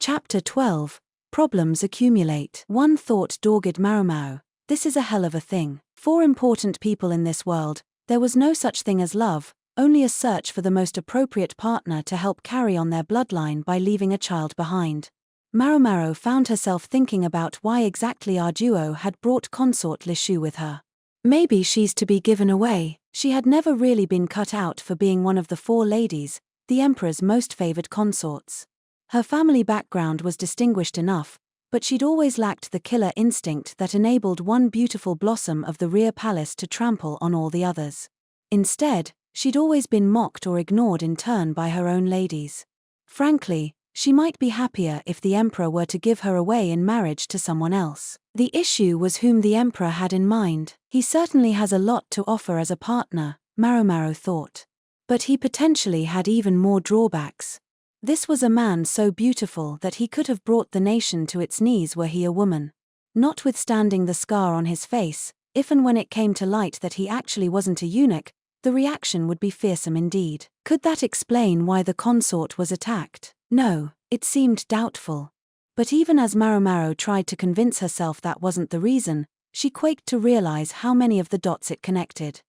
Chapter 12. Problems accumulate. One thought dogged Maomao. This is a hell of a thing. 4 important people in this world. There was no such thing as love, only a search for the most appropriate partner to help carry on their bloodline by leaving a child behind. Maomao found herself thinking about why exactly our duo had brought Consort Lu with her. Maybe she's to be given away. She had never really been cut out for being one of the 4 ladies, the emperor's most favored consorts. Her family background was distinguished enough, but she'd always lacked the killer instinct that enabled one beautiful blossom of the rear palace to trample on all the others. Instead, she'd always been mocked or ignored in turn by her own ladies. Frankly, she might be happier if the emperor were to give her away in marriage to someone else. The issue was whom the emperor had in mind. He certainly has a lot to offer as a partner, Maomao thought. But he potentially had even more drawbacks. This was a man so beautiful that he could have brought the nation to its knees were he a woman. Notwithstanding the scar on his face, if and when it came to light that he actually wasn't a eunuch, the reaction would be fearsome indeed. Could that explain why the consort was attacked? No, it seemed doubtful. But even as Maomao tried to convince herself that wasn't the reason, she quaked to realize how many of the dots it connected.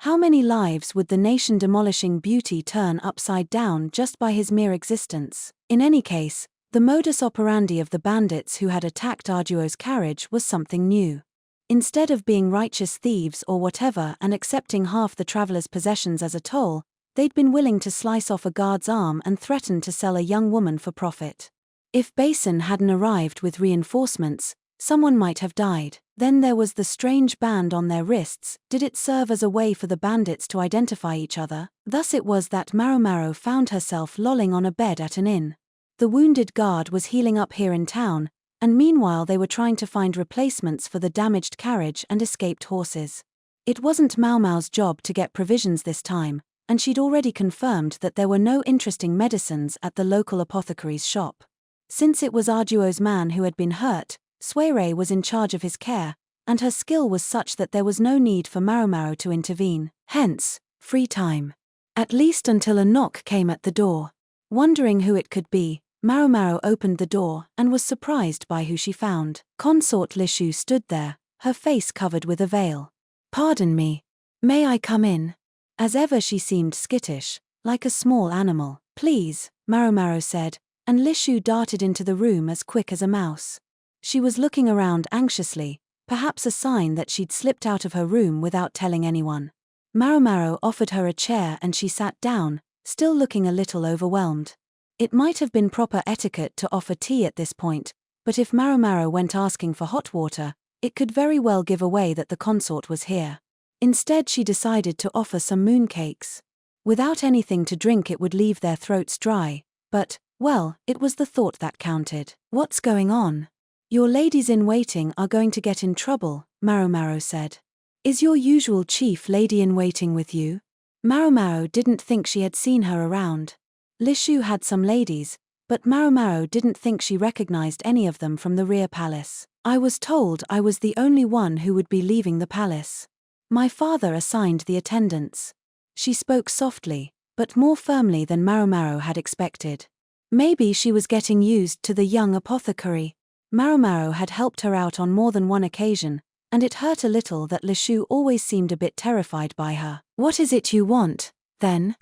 How many lives would the nation-demolishing beauty turn upside down just by his mere existence? In any case, the modus operandi of the bandits who had attacked Arduo's carriage was something new. Instead of being righteous thieves or whatever and accepting half the traveler's possessions as a toll, they'd been willing to slice off a guard's arm and threaten to sell a young woman for profit. If Basin hadn't arrived with reinforcements, someone might have died. Then there was the strange band on their wrists. Did it serve as a way for the bandits to identify each other? Thus it was that Maomao found herself lolling on a bed at an inn. The wounded guard was healing up here in town, and meanwhile they were trying to find replacements for the damaged carriage and escaped horses. It wasn't Maomao's job to get provisions this time, and she'd already confirmed that there were no interesting medicines at the local apothecary's shop. Since it was Arduo's man who had been hurt, Suirei was in charge of his care, and her skill was such that there was no need for Maomao to intervene. Hence, free time. At least until a knock came at the door. Wondering who it could be, Maomao opened the door and was surprised by who she found. Consort Lu stood there, her face covered with a veil. "Pardon me. May I come in?" As ever she seemed skittish, like a small animal. "Please," Maomao said, and Lu darted into the room as quick as a mouse. She was looking around anxiously, perhaps a sign that she'd slipped out of her room without telling anyone. Maomao offered her a chair and she sat down, still looking a little overwhelmed. It might have been proper etiquette to offer tea at this point, but if Maomao went asking for hot water, it could very well give away that the consort was here. Instead she decided to offer some mooncakes. Without anything to drink it would leave their throats dry, but, well, it was the thought that counted. "What's going on?" "Your ladies-in-waiting are going to get in trouble," Maomao said. "Is your usual chief lady-in-waiting with you?" Maomao didn't think she had seen her around. Lu had some ladies, but Maomao didn't think she recognized any of them from the rear palace. "I was told I was the only one who would be leaving the palace. My father assigned the attendants." She spoke softly, but more firmly than Maomao had expected. Maybe she was getting used to the young apothecary. Maomao had helped her out on more than one occasion, and it hurt a little that Lu always seemed a bit terrified by her. "What is it you want, then?"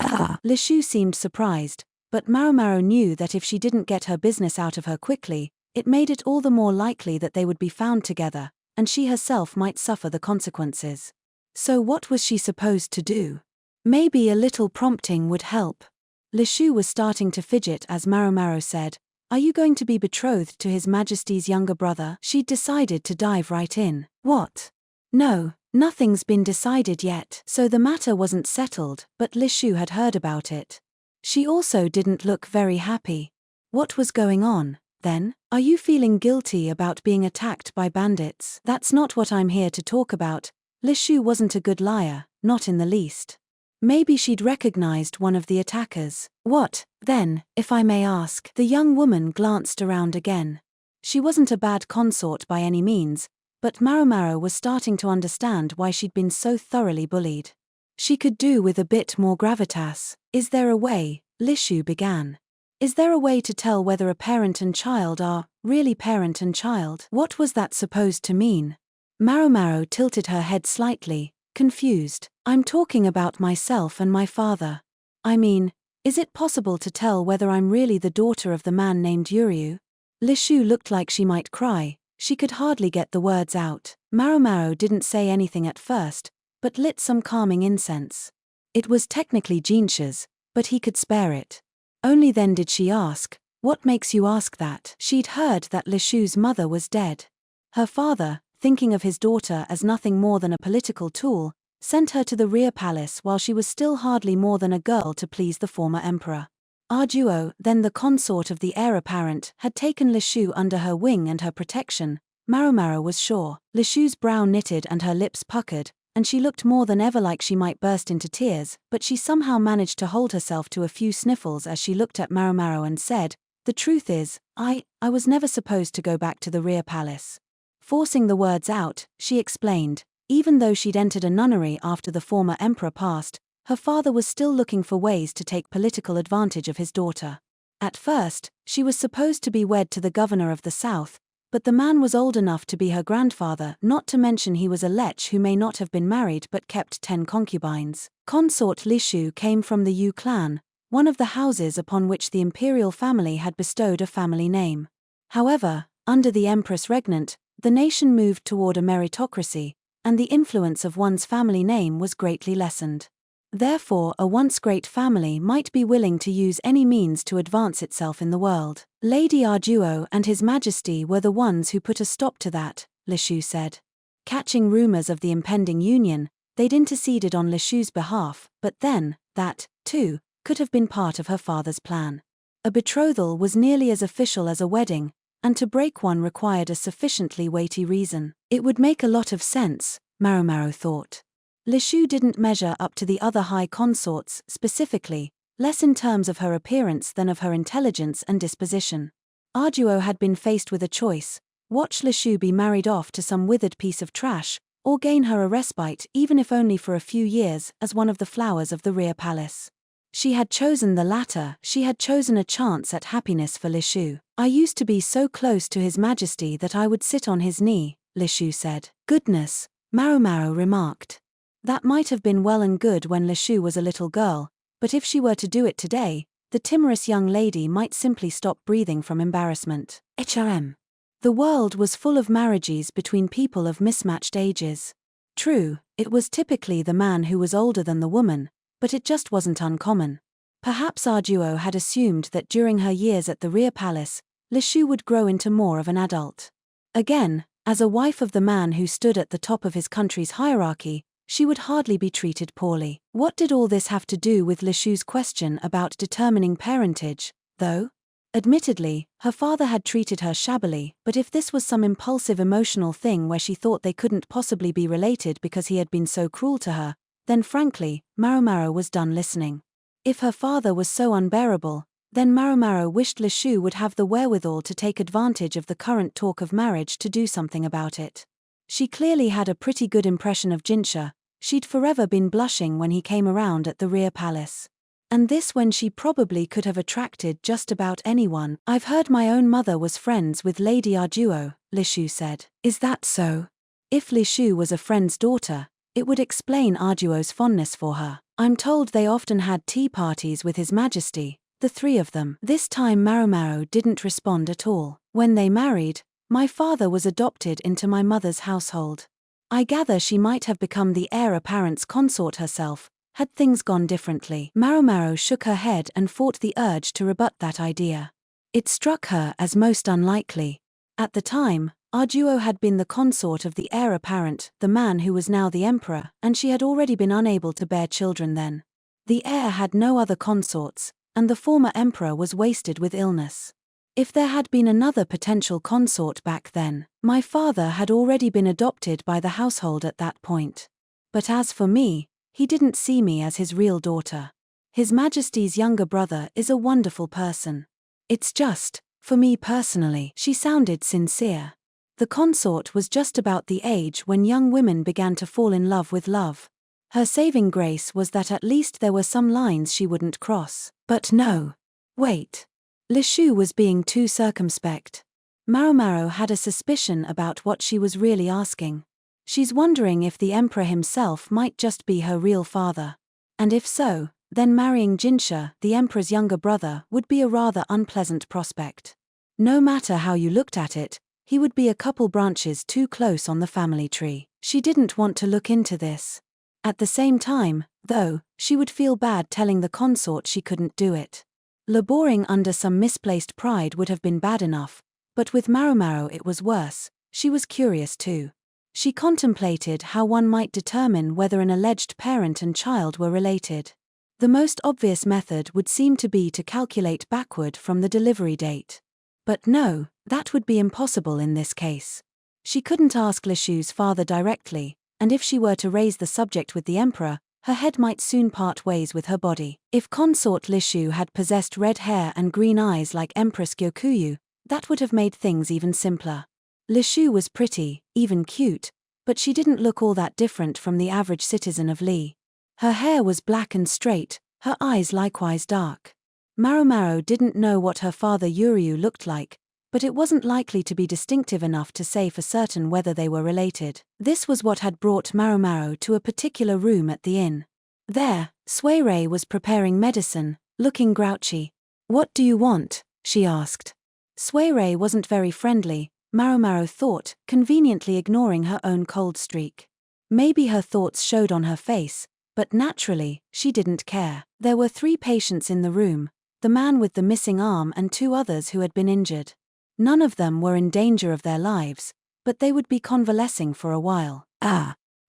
Lu seemed surprised, but Maomao knew that if she didn't get her business out of her quickly, it made it all the more likely that they would be found together, and she herself might suffer the consequences. So what was she supposed to do? Maybe a little prompting would help. Lu was starting to fidget as Maomao said, "Are you going to be betrothed to His Majesty's younger brother?" She'd decided to dive right in. "What? No, nothing's been decided yet." So the matter wasn't settled, but Lu had heard about it. She also didn't look very happy. What was going on, then? "Are you feeling guilty about being attacked by bandits?" "That's not what I'm here to talk about." Lu wasn't a good liar, not in the least. Maybe she'd recognized one of the attackers. "What, then, if I may ask?" The young woman glanced around again. She wasn't a bad consort by any means, but Maomao was starting to understand why she'd been so thoroughly bullied. She could do with a bit more gravitas. "Is there a way?" Lu began. Is there a way to tell whether a parent and child are really parent and child? What was that supposed to mean? Maomao tilted her head slightly, confused. I'm talking about myself and my father. I mean, is it possible to tell whether I'm really the daughter of the man named Yuryu? Lishu looked like she might cry. She could hardly get the words out. Maomao didn't say anything at first, but lit some calming incense. It was technically Jinshi's, but he could spare it. Only then did she ask, "What makes you ask that?" She'd heard that Lishu's mother was dead. Her father, thinking of his daughter as nothing more than a political tool, sent her to the rear palace while she was still hardly more than a girl to please the former emperor. Arduo, then the consort of the heir apparent, had taken Lishu under her wing and her protection. Maomao was sure. Lishu's brow knitted and her lips puckered, and she looked more than ever like she might burst into tears, but she somehow managed to hold herself to a few sniffles as she looked at Maomao and said, "The truth is, I was never supposed to go back to the rear palace." Forcing the words out, she explained, even though she'd entered a nunnery after the former emperor passed, her father was still looking for ways to take political advantage of his daughter. At first, she was supposed to be wed to the governor of the south, but the man was old enough to be her grandfather, not to mention he was a lech who may not have been married but kept 10 concubines. Consort Lishu came from the Yu clan, one of the houses upon which the imperial family had bestowed a family name. However, under the empress regnant, the nation moved toward a meritocracy, and the influence of one's family name was greatly lessened. Therefore, a once great family might be willing to use any means to advance itself in the world. Lady Arduo and His Majesty were the ones who put a stop to that, Lishu said. Catching rumors of the impending union, they'd interceded on Lishu's behalf, but then, that, too, could have been part of her father's plan. A betrothal was nearly as official as a wedding, and to break one required a sufficiently weighty reason. It would make a lot of sense, Maomao thought. Lishu didn't measure up to the other high consorts, specifically, less in terms of her appearance than of her intelligence and disposition. Arduo had been faced with a choice: watch Lishu be married off to some withered piece of trash, or gain her a respite, even if only for a few years, as one of the flowers of the rear palace. She had chosen the latter. She had chosen a chance at happiness for Lishu. "I used to be so close to His Majesty that I would sit on his knee," Lishu said. "Goodness," Maomao remarked. That might have been well and good when Lishu was a little girl, but if she were to do it today, the timorous young lady might simply stop breathing from embarrassment. The world was full of marriages between people of mismatched ages. True, it was typically the man who was older than the woman, but it just wasn't uncommon. Perhaps Arduo had assumed that during her years at the rear palace, Lishu would grow into more of an adult. Again, as a wife of the man who stood at the top of his country's hierarchy, she would hardly be treated poorly. What did all this have to do with Lishu's question about determining parentage, though? Admittedly, her father had treated her shabbily, but if this was some impulsive emotional thing where she thought they couldn't possibly be related because he had been so cruel to her, then frankly, Maomao was done listening. If her father was so unbearable, then Maomao wished Lishu would have the wherewithal to take advantage of the current talk of marriage to do something about it. She clearly had a pretty good impression of Jinshi. She'd forever been blushing when he came around at the rear palace. And this when she probably could have attracted just about anyone. "I've heard my own mother was friends with Lady Arduo," Lishu said. "Is that so?" If Lishu was a friend's daughter, it would explain Arduo's fondness for her. "I'm told they often had tea parties with His Majesty, the three of them." This time Maomao didn't respond at all. "When they married, my father was adopted into my mother's household. I gather she might have become the heir apparent's consort herself, had things gone differently." Maomao shook her head and fought the urge to rebut that idea. It struck her as most unlikely. At the time, Arduo had been the consort of the heir apparent, the man who was now the emperor, and she had already been unable to bear children then. The heir had no other consorts, and the former emperor was wasted with illness. If there had been another potential consort back then, my father had already been adopted by the household at that point. But as for me, he didn't see me as his real daughter. His Majesty's younger brother is a wonderful person. It's just, for me personally." She sounded sincere. The consort was just about the age when young women began to fall in love with love. Her saving grace was that at least there were some lines she wouldn't cross. But no. Wait. Li Shu was being too circumspect. Maomao had a suspicion about what she was really asking. She's wondering if the emperor himself might just be her real father. And if so, then marrying Jinshi, the emperor's younger brother, would be a rather unpleasant prospect. No matter how you looked at it, he would be a couple branches too close on the family tree. She didn't want to look into this. At the same time, though, she would feel bad telling the consort she couldn't do it. Laboring under some misplaced pride would have been bad enough, but with Maomao it was worse. She was curious too. She contemplated how one might determine whether an alleged parent and child were related. The most obvious method would seem to be to calculate backward from the delivery date. But no, that would be impossible in this case. She couldn't ask Li Shu's father directly, and if she were to raise the subject with the emperor, her head might soon part ways with her body. If consort Li Shu had possessed red hair and green eyes like Empress Gyokuyu, that would have made things even simpler. Li Shu was pretty, even cute, but she didn't look all that different from the average citizen of Li. Her hair was black and straight, her eyes likewise dark. Maomao didn't know what her father Yuryu looked like, but it wasn't likely to be distinctive enough to say for certain whether they were related. This was what had brought Maomao to a particular room at the inn. There, Suirei was preparing medicine, looking grouchy. "What do you want?" she asked. Suirei wasn't very friendly, Maomao thought, conveniently ignoring her own cold streak. Maybe her thoughts showed on her face, but naturally, she didn't care. There were 3 patients in the room, the man with the missing arm and 2 others who had been injured. None of them were in danger of their lives, but they would be convalescing for a while.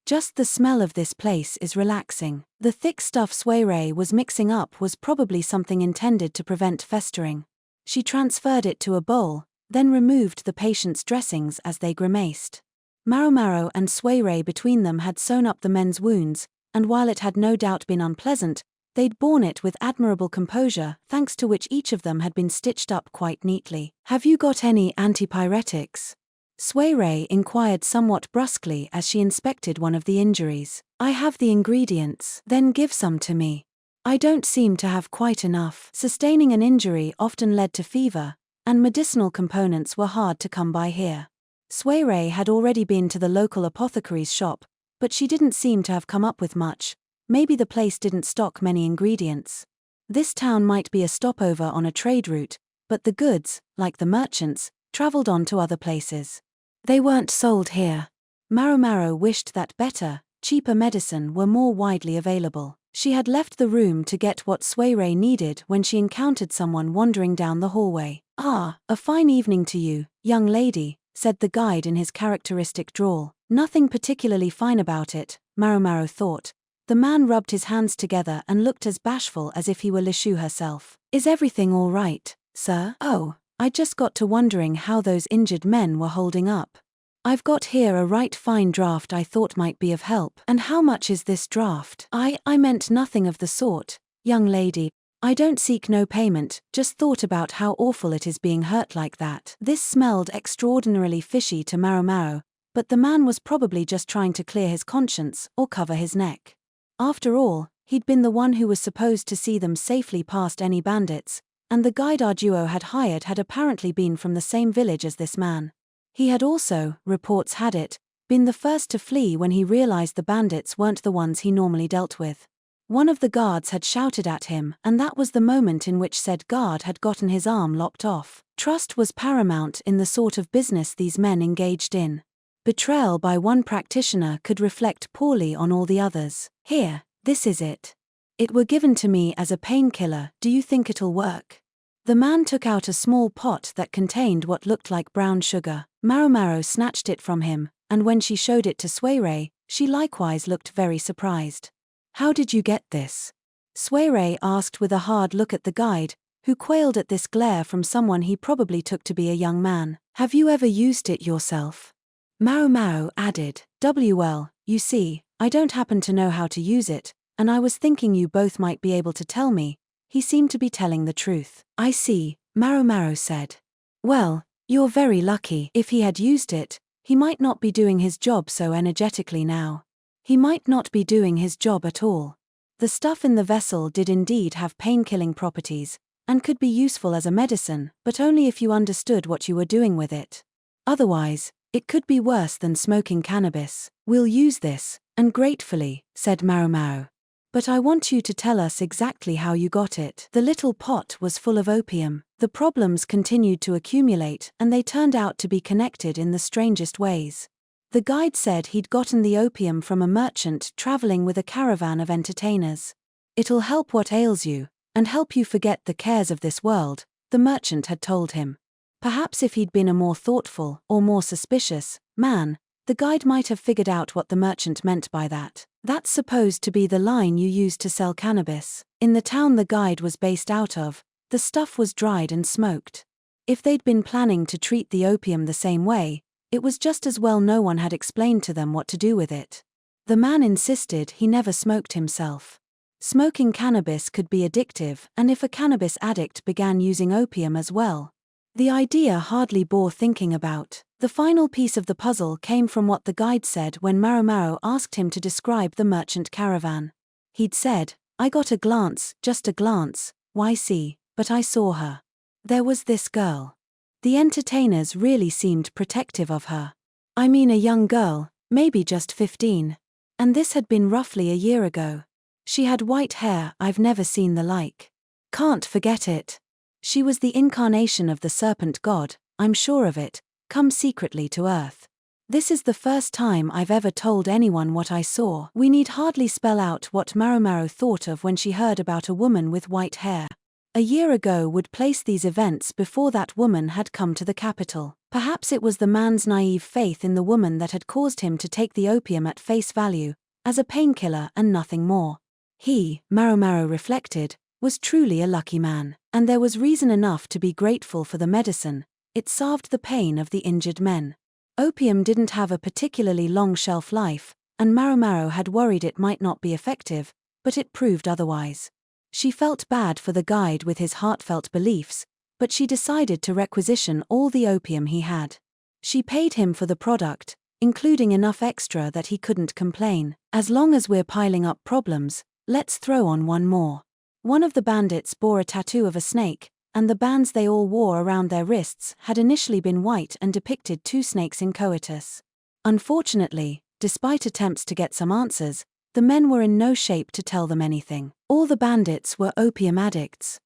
Just the smell of this place is relaxing. The thick stuff Suirei was mixing up was probably something intended to prevent festering. She transferred it to a bowl, then removed the patient's dressings as they grimaced. Maomao and Suirei between them had sewn up the men's wounds, and while it had no doubt been unpleasant, they'd borne it with admirable composure, thanks to which each of them had been stitched up quite neatly. "Have you got any antipyretics?" Suirei inquired somewhat brusquely as she inspected one of the injuries. "I have the ingredients." "Then give some to me. I don't seem to have quite enough." Sustaining an injury often led to fever, and medicinal components were hard to come by here. Suirei had already been to the local apothecary's shop, but she didn't seem to have come up with much. Maybe the place didn't stock many ingredients. This town might be a stopover on a trade route, but the goods, like the merchants, traveled on to other places. They weren't sold here. Maomao wished that better, cheaper medicine were more widely available. She had left the room to get what Suirei needed when she encountered someone wandering down the hallway. "Ah, a fine evening to you, young lady," said the guide in his characteristic drawl. Nothing particularly fine about it, Maomao thought. The man rubbed his hands together and looked as bashful as if he were Li Shu herself. "Is everything all right, sir?" "Oh, I just got to wondering how those injured men were holding up. I've got here a right fine draft I thought might be of help." "And how much is this draft?" I meant nothing of the sort, young lady. I don't seek no payment, just thought about how awful it is being hurt like that." This smelled extraordinarily fishy to Maomao, but the man was probably just trying to clear his conscience or cover his neck. After all, he'd been the one who was supposed to see them safely past any bandits, and the guide our duo had hired had apparently been from the same village as this man. He had also, reports had it, been the first to flee when he realized the bandits weren't the ones he normally dealt with. One of the guards had shouted at him, and that was the moment in which said guard had gotten his arm lopped off. Trust was paramount in the sort of business these men engaged in. Betrayal by one practitioner could reflect poorly on all the others. "Here, this is it. It were given to me as a painkiller, do you think it'll work?" The man took out a small pot that contained what looked like brown sugar. Maomao snatched it from him, and when she showed it to Suirei, she likewise looked very surprised. "How did you get this?" Suirei asked with a hard look at the guide, who quailed at this glare from someone he probably took to be a young man. "Have you ever used it yourself?" Maomao added, "Well, you see, I don't happen to know how to use it, and I was thinking you both might be able to tell me." He seemed to be telling the truth. "I see," Maomao said. "Well, you're very lucky." If he had used it, he might not be doing his job so energetically now. He might not be doing his job at all. The stuff in the vessel did indeed have pain-killing properties, and could be useful as a medicine, but only if you understood what you were doing with it. Otherwise, it could be worse than smoking cannabis. We'll use this, and gratefully, said Maomao. But I want you to tell us exactly how you got it. The little pot was full of opium. The problems continued to accumulate, and they turned out to be connected in the strangest ways. The guide said he'd gotten the opium from a merchant traveling with a caravan of entertainers. It'll help what ails you, and help you forget the cares of this world, the merchant had told him. Perhaps if he'd been a more thoughtful, or more suspicious, man, the guide might have figured out what the merchant meant by that. That's supposed to be the line you use to sell cannabis. In the town the guide was based out of, the stuff was dried and smoked. If they'd been planning to treat the opium the same way, it was just as well no one had explained to them what to do with it. The man insisted he never smoked himself. Smoking cannabis could be addictive, and if a cannabis addict began using opium as well, the idea hardly bore thinking about. The final piece of the puzzle came from what the guide said when Maomao asked him to describe the merchant caravan. He'd said, "I got a glance, just a glance, why see, but I saw her. There was this girl. The entertainers really seemed protective of her. I mean a young girl, maybe just 15. And this had been roughly a year ago. She had white hair, I've never seen the like. Can't forget it. She was the incarnation of the serpent god, I'm sure of it, come secretly to Earth. This is the first time I've ever told anyone what I saw." We need hardly spell out what Maomao thought of when she heard about a woman with white hair. A year ago would place these events before that woman had come to the capital. Perhaps it was the man's naive faith in the woman that had caused him to take the opium at face value, as a painkiller and nothing more. He, Maomao reflected, was truly a lucky man, and there was reason enough to be grateful for the medicine. It salved the pain of the injured men. Opium didn't have a particularly long shelf life, and Maomao had worried it might not be effective, but it proved otherwise. She felt bad for the guide with his heartfelt beliefs, but she decided to requisition all the opium he had. She paid him for the product, including enough extra that he couldn't complain. "As long as we're piling up problems, let's throw on one more." One of the bandits bore a tattoo of a snake, and the bands they all wore around their wrists had initially been white and depicted two snakes in coitus. Unfortunately, despite attempts to get some answers, the men were in no shape to tell them anything. All the bandits were opium addicts.